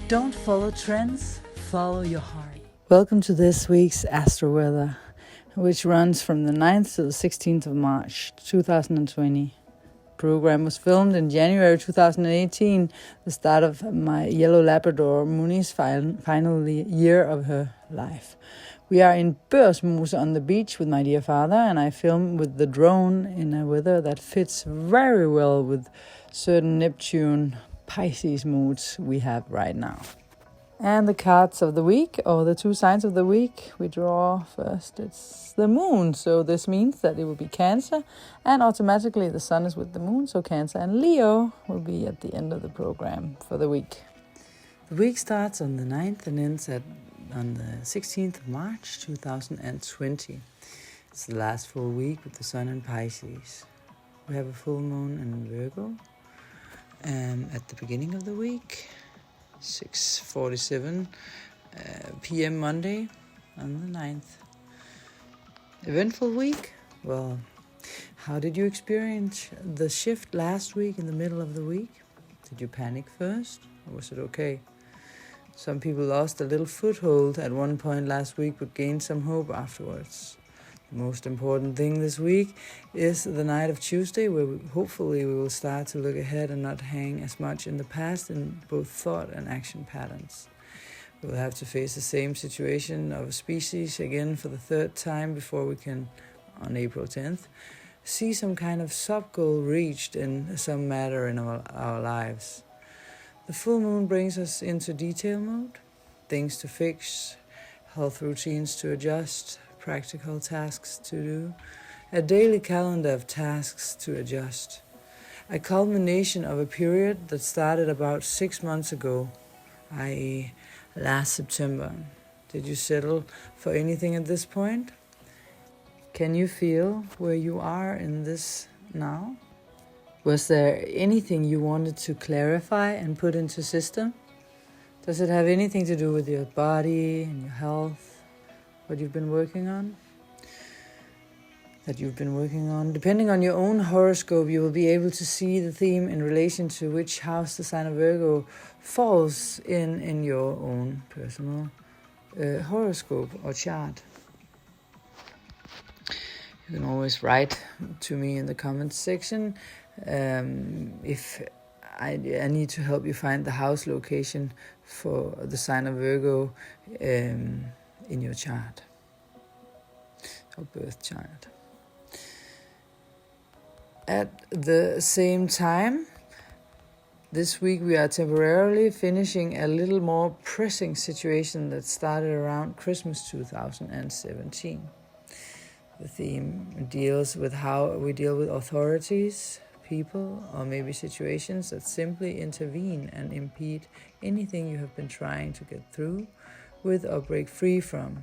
Don't follow trends, follow your heart. Welcome to this week's Astro Weather, which runs from the 9th to the 16th of March 2020. The program was filmed in January 2018, the start of my yellow Labrador Mooney's final year of her life. We are in Børsmose on the beach with my dear father, and I film with the drone in a weather that fits very well with certain Neptune Pisces moods we have right now. And the cards of the week, or the two signs of the week, we draw first. It's the moon, so this means that it will be Cancer, and automatically the sun is with the moon, so Cancer and Leo will be at the end of the program for the week. The week starts on the 9th and ends on the 16th of March 2020. It's the last full week with the sun in Pisces. We have a full moon in Virgo at the beginning of the week. 6:47 p.m. Monday on the 9th. Eventful week? Well, how did you experience the shift last week in the middle of the week? Did you panic first, or was it okay? Some people lost a little foothold at one point last week but gained some hope afterwards. The most important thing this week is the night of Tuesday, where hopefully we will start to look ahead and not hang as much in the past in both thought and action patterns. We will have to face the same situation of species again for the third time before we can, on April 10th, see some kind of sub-goal reached in some matter in our lives. The full moon brings us into detail mode, things to fix, health routines to adjust, practical tasks to do, a daily calendar of tasks to adjust, a culmination of a period that started about 6 months ago, i.e. last September. Did you settle for anything at this point? Can you feel where you are in this now? Was there anything you wanted to clarify and put into system? Does it have anything to do with your body and your health? What you've been working on? Depending on your own horoscope, you will be able to see the theme in relation to which house the sign of Virgo falls in your own personal horoscope or chart. You can always write to me in the comments section if I need to help you find the house location for the sign of Virgo in your chart or birth chart. At the same time, this week we are temporarily finishing a little more pressing situation that started around Christmas 2017. The theme deals with how we deal with authorities, people, or maybe situations that simply intervene and impede anything you have been trying to get through with or break free from.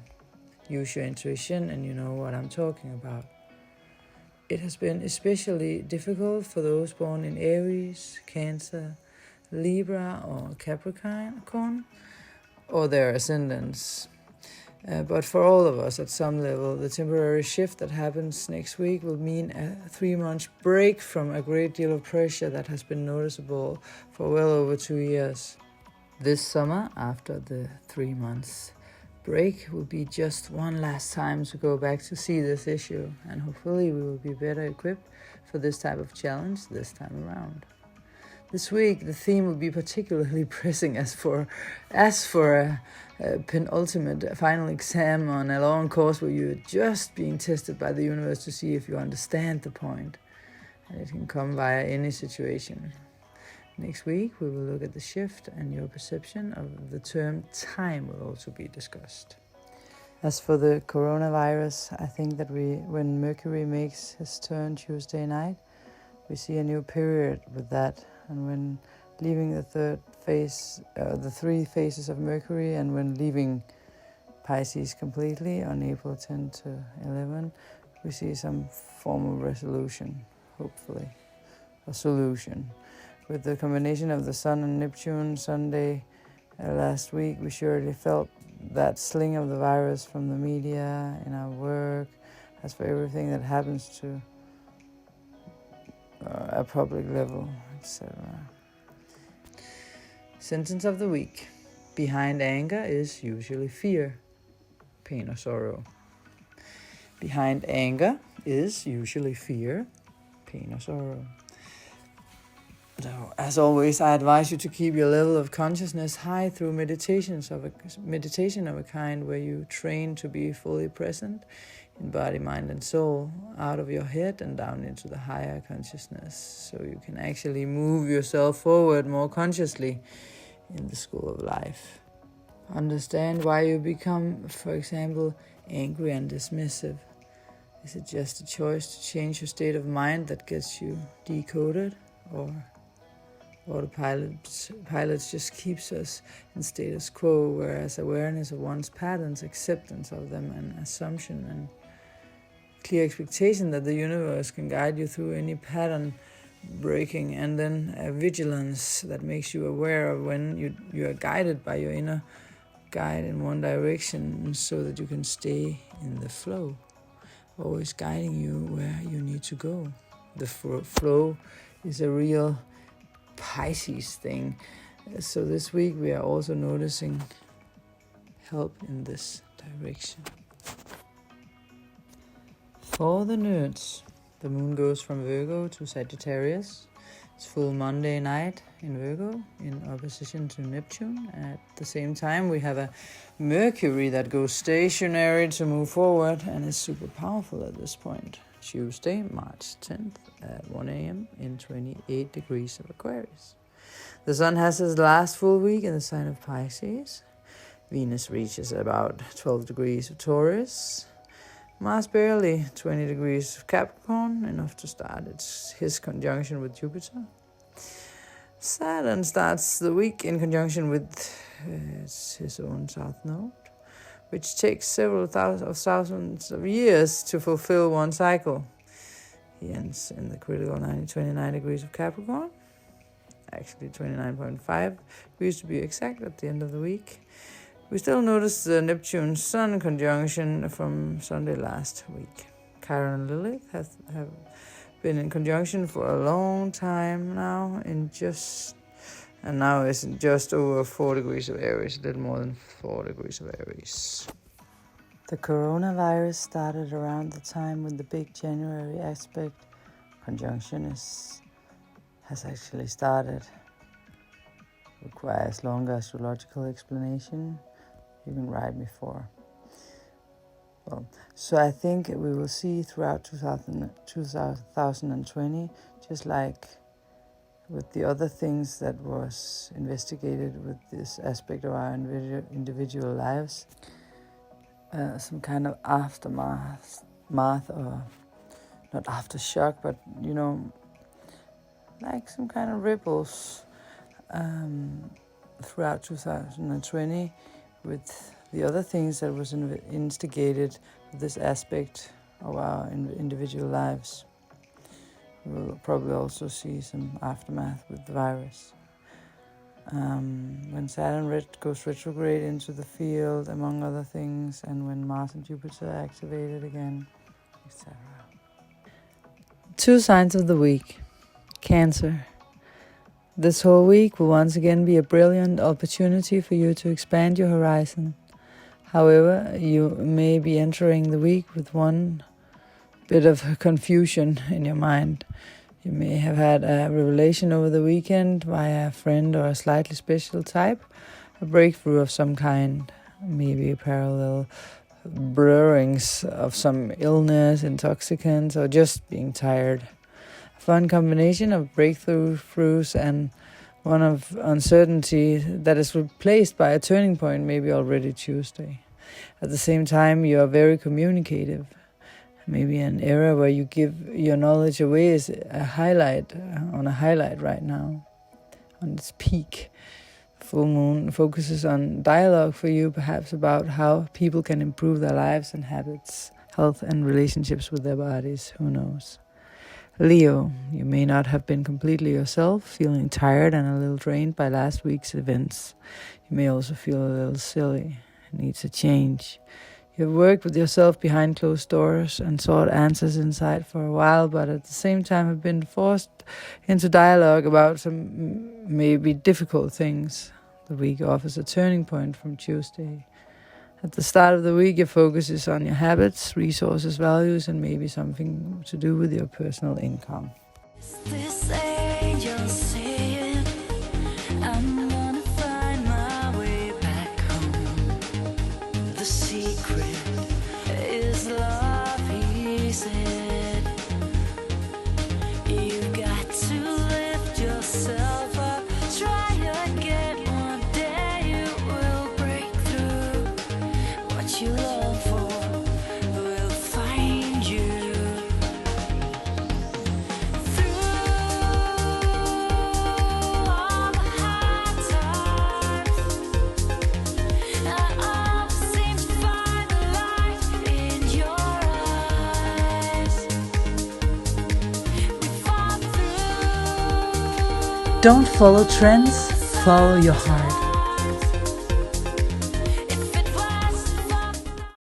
Use your intuition and you know what I'm talking about. It has been especially difficult for those born in Aries, Cancer, Libra or Capricorn or their ascendants. But for all of us at some level, the temporary shift that happens next week will mean a 3-month break from a great deal of pressure that has been noticeable for well over 2 years. This summer, after the 3 months break, will be just one last time to go back to see this issue, and hopefully we will be better equipped for this type of challenge this time around. This week, the theme will be particularly pressing as for a penultimate final exam on a long course where you're just being tested by the universe to see if you understand the point, and it can come via any situation. Next week, we will look at the shift, and your perception of the term time will also be discussed. As for the coronavirus, I think that when Mercury makes his turn Tuesday night, we see a new period with that. And when leaving the the 3 phases of Mercury, and when leaving Pisces completely on April 10 to 11, we see some form of resolution, hopefully, a solution. With the combination of the Sun and Neptune Sunday last week, we surely felt that sling of the virus from the media, in our work, as for everything that happens to a public level, etc. Sentence of the week. Behind anger is usually fear, pain or sorrow. Behind anger is usually fear, pain or sorrow. So, as always, I advise you to keep your level of consciousness high through meditation of a kind where you train to be fully present in body, mind and soul, out of your head and down into the higher consciousness, so you can actually move yourself forward more consciously in the school of life. Understand why you become, for example, angry and dismissive. Is it just a choice to change your state of mind that gets you decoded, or autopilot just keeps us in status quo, whereas awareness of one's patterns, acceptance of them, and assumption and clear expectation that the universe can guide you through any pattern breaking, and then a vigilance that makes you aware of when you are guided by your inner guide in one direction, so that you can stay in the flow, always guiding you where you need to go. The flow is a real Pisces thing. So this week we are also noticing help in this direction. For the nerds, the moon goes from Virgo to Sagittarius. It's full Monday night in Virgo in opposition to Neptune. At the same time, we have a Mercury that goes stationary to move forward and is super powerful at this point. Tuesday, March 10th at 1 a.m. in 28 degrees of Aquarius. The Sun has his last full week in the sign of Pisces. Venus reaches about 12 degrees of Taurus. Mars barely 20 degrees of Capricorn, enough to start his conjunction with Jupiter. Saturn starts the week in conjunction with his own south node, which takes several thousands of years to fulfill one cycle. He ends in the critical 29 degrees of Capricorn, actually 29.5 degrees to be exact, at the end of the week. We still notice the Neptune-Sun conjunction from Sunday last week. Chiron and Lilith have been in conjunction for a long time now, and now it's in just over 4 degrees of Aries, a little more than 4 degrees of Aries. The coronavirus started around the time when the big January aspect conjunction has actually started. Requires longer astrological explanation. You can write me for. So I think we will see throughout 2020, just like with the other things that was investigated with this aspect of our individual lives, some kind of aftermath, or not aftershock, but like some kind of ripples throughout 2020 with the other things that was instigated with this aspect of our individual lives. We'll probably also see some aftermath with the virus. When Saturn goes retrograde into the field, among other things, and when Mars and Jupiter are activated again, etc. 2 signs of the week. Cancer. This whole week will once again be a brilliant opportunity for you to expand your horizon. However, you may be entering the week with one bit of confusion in your mind. You may have had a revelation over the weekend via a friend or a slightly special type, a breakthrough of some kind, maybe parallel blurrings of some illness, intoxicants, or just being tired. A fun combination of breakthroughs and one of uncertainty that is replaced by a turning point, maybe already Tuesday. At the same time, you are very communicative. Maybe an era where you give your knowledge away is a highlight right now, on its peak. Full moon focuses on dialogue for you, perhaps about how people can improve their lives and habits, health and relationships with their bodies, who knows. Leo, you may not have been completely yourself, feeling tired and a little drained by last week's events. You may also feel a little silly, needs a change. You have worked with yourself behind closed doors and sought answers inside for a while, but at the same time have been forced into dialogue about some maybe difficult things. The week offers a turning point from Tuesday. At the start of the week, your focus is on your habits, resources, values, and maybe something to do with your personal income. This angel saying, I'm gonna find my way back home. The secret is love, he said. You've got to lift yourself up, try again. One day you will break through. What you long for will find you. Through all the hard times, I always seem to find the light in your eyes. We fall through. Don't follow trends, follow your heart.